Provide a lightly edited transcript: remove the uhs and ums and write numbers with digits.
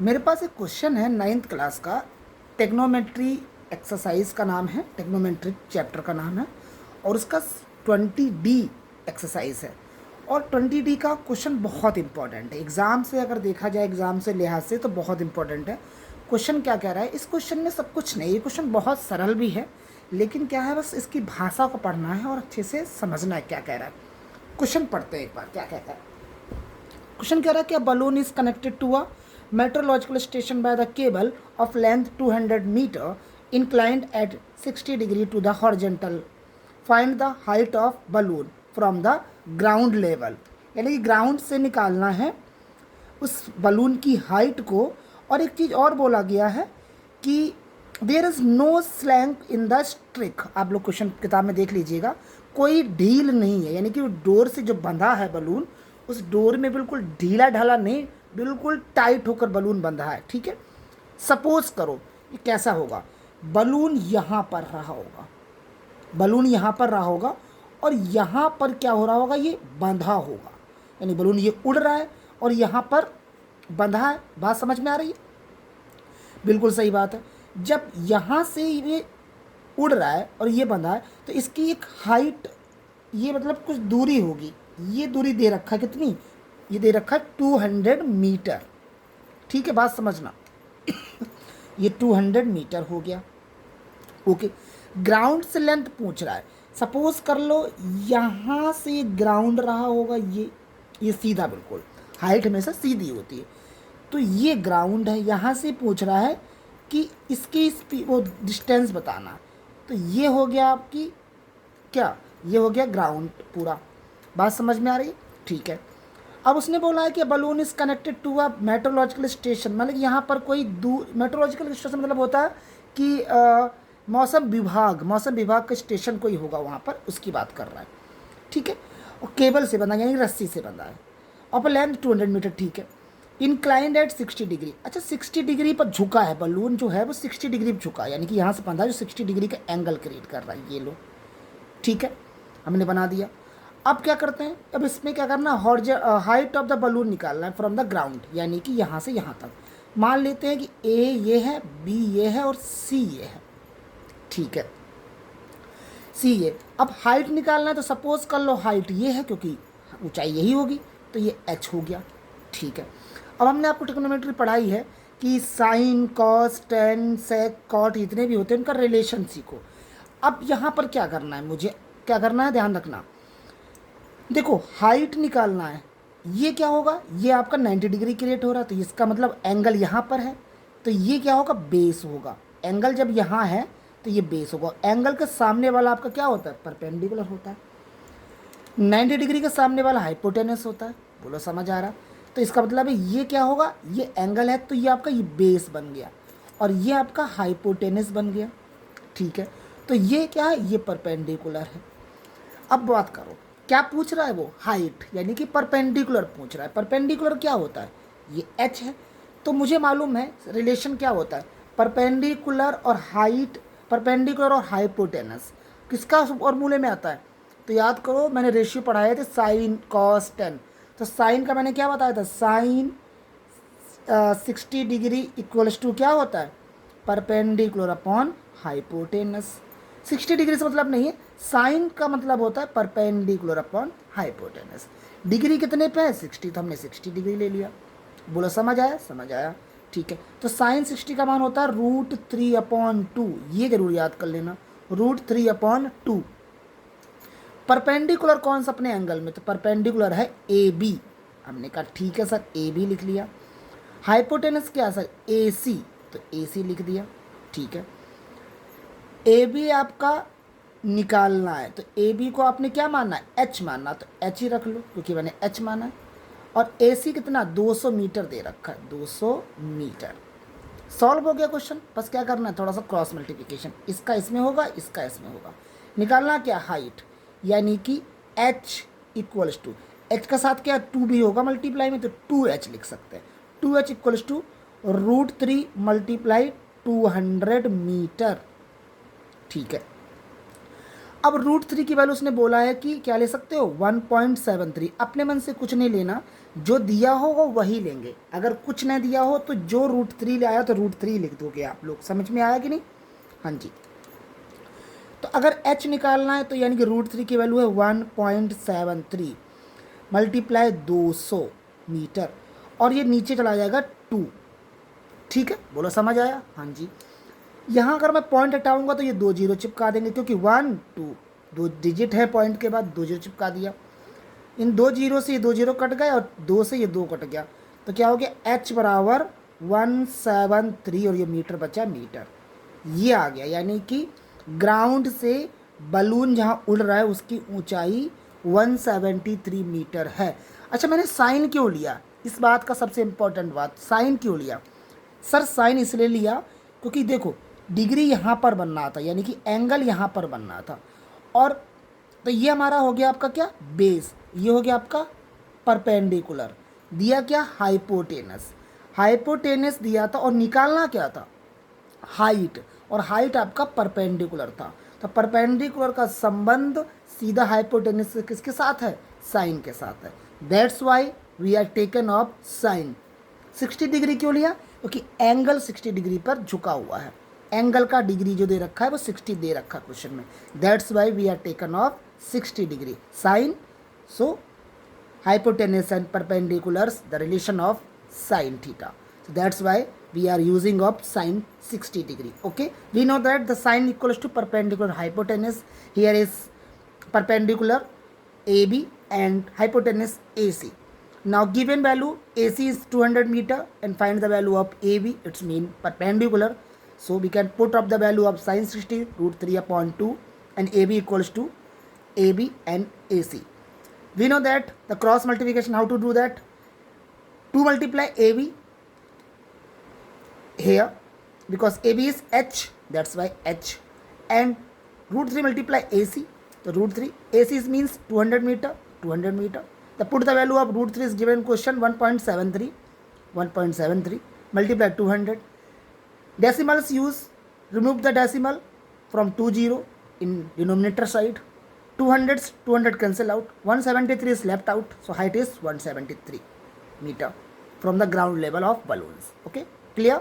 मेरे पास एक क्वेश्चन है 9th क्लास का। टेक्नोमेट्री एक्सरसाइज का नाम है, टेक्नोमेट्रिक चैप्टर का नाम है और उसका 20D एक्सरसाइज है। और 20D का क्वेश्चन बहुत इंपॉर्टेंट है एग्ज़ाम से, अगर देखा जाए एग्ज़ाम से लिहाज से तो बहुत इंपॉर्टेंट है। क्वेश्चन क्या कह रहा है, इस क्वेश्चन में सब कुछ नहीं, ये क्वेश्चन बहुत सरल भी है, लेकिन क्या है बस इसकी भाषा को पढ़ना है और अच्छे से समझना है क्या कह रहा है। क्वेश्चन पढ़ते हैं एक बार, क्या कहता है। क्वेश्चन कह रहा है कि a balloon is connected to a meteorological station by the cable of length 200 meter inclined at 60 degree to the horizontal. Find the height of balloon from the ground level. यानी कि ग्राउंड से निकालना है उस बलून की height को। और एक चीज़ और बोला गया है कि there is no slack in the streak. आप लोग क्वेश्चन किताब में देख लीजिएगा, कोई ढील नहीं है, यानी कि डोर से जो बंधा है बलून, उस डोर में बिल्कुल ढीला ढाला नहीं, बिल्कुल टाइट होकर बलून बंधा है। ठीक है, सपोज करो ये कैसा होगा, बलून यहाँ पर रहा होगा, बलून यहाँ पर रहा होगा और यहाँ पर क्या हो रहा होगा, ये बंधा होगा, यानी बलून ये उड़ रहा है और यहाँ पर बंधा है। बात समझ में आ रही है? बिल्कुल सही बात है। जब यहाँ से ये उड़ रहा है और ये बंधा है तो इसकी एक हाइट, ये मतलब कुछ दूरी होगी। ये दूरी दे रखा है कितनी, ये दे रखा है 200 मीटर। ठीक है, बात समझना। ये 200 मीटर हो गया। ओके, ग्राउंड से लेंथ पूछ रहा है। सपोज कर लो यहाँ से ग्राउंड रहा होगा, ये सीधा, बिल्कुल हाइट हमेशा सीधी होती है, तो ये ग्राउंड है। यहाँ से पूछ रहा है कि इसकी वो डिस्टेंस बताना, तो ये हो गया आपकी क्या, ये हो गया ग्राउंड पूरा। बात समझ में आ रही है? ठीक है। अब उसने बोला है कि balloon is connected to a meteorological station, मतलब यहाँ पर कोई दूर, मेट्रोलॉजिकल स्टेशन मतलब होता है कि मौसम विभाग का स्टेशन कोई होगा वहाँ पर, उसकी बात कर रहा है। ठीक है, और केबल से बंधा, यानी रस्सी से बंधा है, और लेंथ 200 मीटर। ठीक है, इंक्लाइंड एट 60 डिग्री। अच्छा, 60 डिग्री पर झुका है बलून, जो है वो 60 डिग्री पर झुका है, यानी कि यहाँ से बंधा है जो 60 डिग्री का एंगल क्रिएट कर रहा है। ये लो, ठीक है, हमने बना दिया। अब क्या करते हैं, अब इसमें क्या करना, हाइट ऑफ द बलून निकालना है फ्रॉम द ग्राउंड, यानी कि यहाँ से यहाँ तक। मान लेते हैं कि ए ये है, बी ये है और सी ये है। ठीक है, सी ये। अब हाइट निकालना है तो सपोज कर लो हाइट ये है, क्योंकि ऊंचाई यही होगी, तो ये एच हो गया। ठीक है, अब हमने आपको ट्रिग्नोमेट्री पढ़ाई है कि साइन, कॉस, टेन, सेक, कॉट इतने भी होते हैं, उनका रिलेशन सीखो। अब यहाँ पर क्या करना है, मुझे क्या करना है, ध्यान रखना। देखो, हाइट निकालना है, ये क्या होगा, ये आपका 90 डिग्री क्रिएट हो रहा है, तो इसका मतलब एंगल यहाँ पर है, तो ये क्या होगा, बेस होगा। एंगल जब यहाँ है तो ये बेस होगा। एंगल के सामने वाला आपका क्या होता है, परपेंडिकुलर होता है। 90 डिग्री के सामने वाला हाइपोटेनस होता है। बोलो, समझ आ रहा? तो इसका मतलब है ये क्या होगा, ये एंगल है तो ये आपका ये बेस बन गया और ये आपका हाइपोटेनस बन गया। ठीक है, तो ये क्या है, ये परपेंडिकुलर है। अब बात करो क्या पूछ रहा है वो, हाइट, यानी कि परपेंडिकुलर पूछ रहा है। परपेंडिकुलर क्या होता है, ये एच है, तो मुझे मालूम है रिलेशन क्या होता है, परपेंडिकुलर और हाइट, परपेंडिकुलर और हाइपोटेनस किसका फॉर्मूले में आता है। तो याद करो, मैंने रेशियो पढ़ाए थे साइन, कॉस, टेन। तो साइन का मैंने क्या बताया था, साइन 60 डिग्री इक्वल्स टू क्या होता है, परपेंडिकुलर अपॉन हाइपोटेनस। 60 डिग्री से मतलब नहीं है, साइन का मतलब होता है परपेंडिकुलर अपॉन हाइपोटेनस। डिग्री कितने पे है, 60, तो हमने 60 डिग्री ले लिया। बोलो, समझ आया? समझ आया। ठीक है, तो साइन 60 का मान होता है √3/2, ये जरूर याद कर लेना, √3/2। परपेंडिकुलर कौन सा अपने एंगल में, तो परपेंडिकुलर है ए बी। हमने कहा ठीक है सर, ए बी लिख लिया। हाइपोटेनस क्या सर, ए सी, तो ए सी लिख दिया। ठीक है, ए बी आपका निकालना है, तो ए बी को आपने क्या मानना है, एच मानना, तो एच ही रख लो क्योंकि मैंने एच माना है। और ए सी कितना, 200 मीटर दे रखा है, 200 मीटर। सॉल्व हो गया क्वेश्चन। बस क्या करना है, थोड़ा सा क्रॉस मल्टीप्लिकेशन, इसका इसमें होगा, इसका इसमें होगा। निकालना क्या, हाइट, यानी कि एच इक्वल्स टू, एच का साथ क्या 2 भी होगा मल्टीप्लाई में, तो 2h लिख सकते हैं। 2h equals to √3 multiply 200 metre. ठीक है, अब √3 की वैल्यू उसने बोला है कि क्या ले सकते हो 1.73। अपने मन से कुछ नहीं लेना, जो दिया हो वो वही लेंगे। अगर कुछ नहीं दिया हो तो जो √3 ले आया तो √3 लिख दोगे आप लोग। समझ में आया कि नहीं? हाँ जी। तो अगर h निकालना है तो यानी कि √3 की वैल्यू है 1.73 मल्टीप्लाई 200 मीटर, और ये नीचे चला जाएगा 2। ठीक है, बोलो समझ आया? हाँ जी। यहाँ अगर मैं पॉइंट हटाऊंगा तो ये 2 जीरो चिपका देंगे, क्योंकि 1 2 2 डिजिट है, पॉइंट के बाद 2 जीरो चिपका दिया। इन 2 जीरो से ये 2 जीरो कट गए और 2 से ये 2 कट गया, तो क्या हो गया h बराबर 173 और ये मीटर बचा मीटर। ये आ गया, यानी कि ग्राउंड से बलून जहाँ उड़ रहा है उसकी ऊंचाई 173 मीटर है। अच्छा, मैंने साइन क्यों लिया? इस बात का सबसे इम्पोर्टेंट बात, साइन क्यों लिया? सर साइन इसलिए लिया क्योंकि देखो डिग्री यहाँ पर बनना था, यानी कि एंगल यहाँ पर बनना था, और तो ये हमारा हो गया आपका क्या बेस, ये हो गया आपका परपेंडिकुलर। दिया क्या हाइपोटेनस, हाइपोटेनस दिया था, और निकालना क्या था हाइट, और हाइट आपका परपेंडिकुलर था। तो परपेंडिकुलर का संबंध सीधा हाइपोटेनस से किसके साथ है? साइन के साथ है। That's why we are taken of sine. 60 degree क्यों लिया? क्योंकि एंगल 60 डिग्री पर झुका हुआ है। एंगल का डिग्री जो दे रखा है वो 60 दे रखा है क्वेश्चन में। That's why we are taken of 60 degree sine. So hypotenuse and perpendiculars, the relation of sin theta. So that's why we are using of sin 60 degree. Okay, we know that the sin equals to perpendicular hypotenuse. Here is perpendicular AB and hypotenuse AC. Now given value AC is 200 meter and find the value of AB, it's mean perpendicular. So we can put up the value of sin 60 √3/2 and AB equals to AB and AC. We know that the cross multiplication, how to do that? 2 multiply AB here, because AB is H, that's why H, and √3 multiply AC, so √3 AC is means 200 meter, 200 meter. The put the value of √3 is given question 1.73, 1.73 multiply 200. Decimals use, remove the decimal from 20 in denominator side. 200 cancel out, 173 is left out, so height is 173 meter from the ground level of balloons. Okay, clear?